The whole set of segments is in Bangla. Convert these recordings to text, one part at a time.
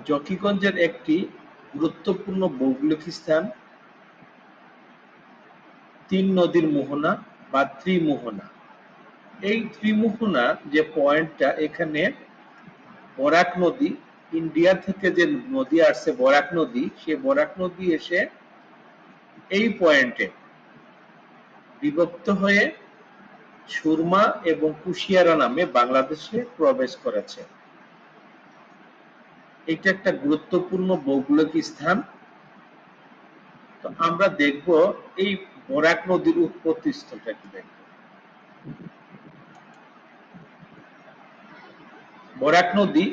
জকিগঞ্জের একটি গুরুত্বপূর্ণ ভৌগোলিক স্থান তিন নদীর মোহনা বা ত্রিমোহনা। এই ত্রিমোহনা যে পয়েন্টটা, এখানে বরাক নদী, ইন্ডিয়া থেকে যে নদী আসছে বরাক নদী, সে বরাক নদী এসে এই পয়েন্টে বিভক্ত হয়ে সুরমা এবং কুশিয়ারা নামে বাংলাদেশে প্রবেশ করেছে। এটা একটা গুরুত্বপূর্ণ ভৌগোলিক স্থান। তো আমরা দেখব এই বরাক নদীর উৎপত্তি স্থলটা কি। দেখব বরাক নদী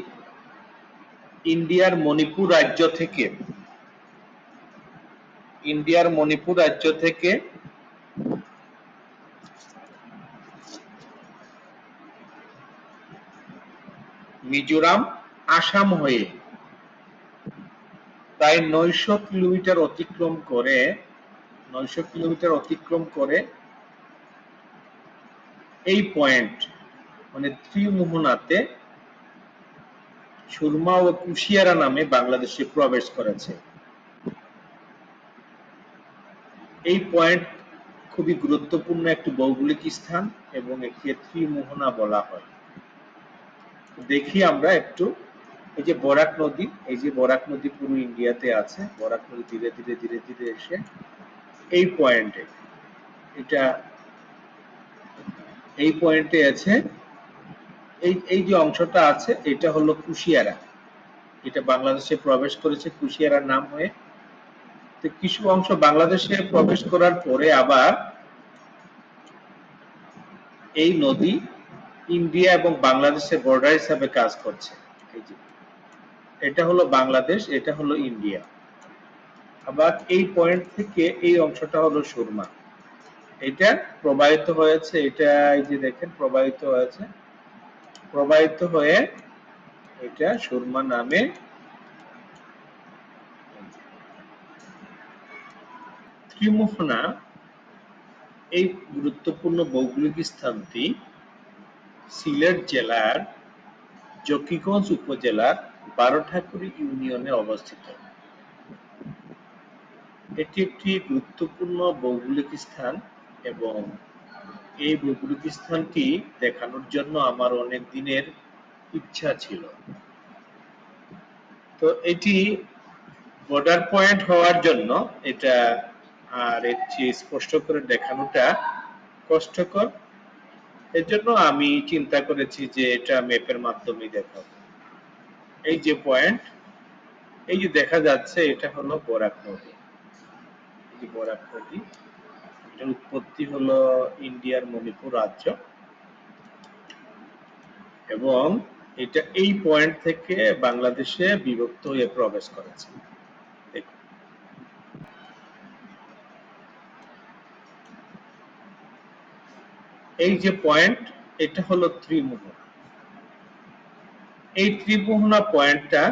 ইন্ডিয়ার মণিপুর রাজ্য থেকে মিজোরাম, আসাম হয়ে প্রায় 900 কিলোমিটার অতিক্রম করে এই পয়েন্ট মানে ত্রিমোহনাতে সুরমা ও কুশিয়ারা নামে বাংলাদেশে প্রবেশ করেছে। এই পয়েন্ট খুবই গুরুত্বপূর্ণ একটি ভৌগোলিক স্থান এবং একে ত্রিমোহনা বলা হয়। দেখি আমরা একটু, এই যে বরাক নদী পুরো ইন্ডিয়াতে আছে। বরাক নদী ধীরে ধীরে এসে এই পয়েন্টে আছে। এই যে অংশটা আছে, এটা হলো কুশিয়ারা। এটা বাংলাদেশে প্রবেশ করেছে কুশিয়ারার নাম হয়ে। তো কিছু অংশ বাংলাদেশে প্রবেশ করার পরে আবার এই নদী ইন্ডিয়া এবং বাংলাদেশের বর্ডার হিসাবে কাজ করছে। এই যে এটা হলো বাংলাদেশ, এটা হলো ইন্ডিয়া। আবার এই পয়েন্ট থেকে এই অংশটা হলো সুরমা। এটা প্রবাহিত হয়েছে, এটা এই যে দেখেন প্রবাহিত হয়ে এটা সুরমা নামে ত্রিমোহনা। এই গুরুত্বপূর্ণ ভৌগোলিক স্থানটি সিলেট জেলার জকিগঞ্জ উপজেলার বারোঠাকুরি ইউনিয়নে অবস্থিত। এটি একটি গুরুত্বপূর্ণ ভৌগোলিক স্থান এবং এই ভৌগোলিক স্থানটি দেখানোর জন্য আমার অনেক দিনের ইচ্ছা ছিল। তো এটি বর্ডার পয়েন্ট হওয়ার জন্য এটা আর এর চেয়ে স্পষ্ট করে দেখানোটা কষ্টকর। এর জন্য আমি চিন্তা করেছি যে এটা ম্যাপের মাধ্যমে দেখাবো। এই যে পয়েন্ট, এই যে দেখা যাচ্ছে, এটা হলো বরাক নদী। বরাক নদী, এটার উৎপত্তি হলো ইন্ডিয়ার মণিপুর রাজ্য এবং এটা এই পয়েন্ট থেকে বাংলাদেশে বিভক্ত হয়ে প্রবেশ করেছে। এই যে পয়েন্ট, এটা হলো ত্রিমোহনা। এই ত্রিমোহনা পয়েন্টটা,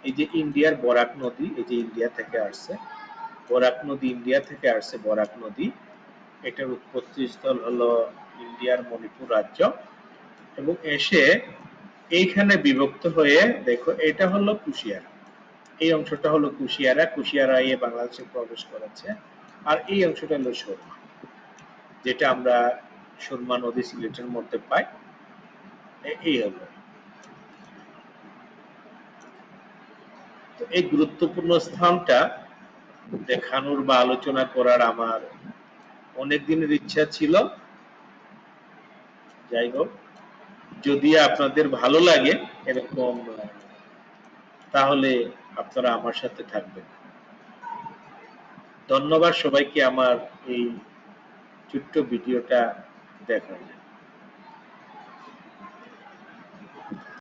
এই যে ইন্ডিয়ার বরাক নদী, এই যে ইন্ডিয়া থেকে আসছে বরাক নদী, এটার উৎপত্তি স্থল হলো ইন্ডিয়ার মণিপুর রাজ্য এবং এসে এইখানে বিভক্ত হয়ে, দেখো এটা হলো কুশিয়ারা, এই অংশটা হলো কুশিয়ারা এই বাংলাদেশে প্রবেশ করেছে। আর এই অংশটা হলো সুরমা, যেটা আমরা সুরমা নদী সিলেটের মধ্যে পাই। এই হলো এই গুরুত্বপূর্ণ স্থানটা দেখানোর বা আলোচনা করার আমার অনেক দিনের ইচ্ছা ছিল। যাই হোক, যদি আপনাদের ভালো লাগে এরকম, তাহলে আপনারা আমার সাথে থাকবেন। ধন্যবাদ সবাইকে আমার এই ছোট্ট ভিডিওটা দেখার জন্য।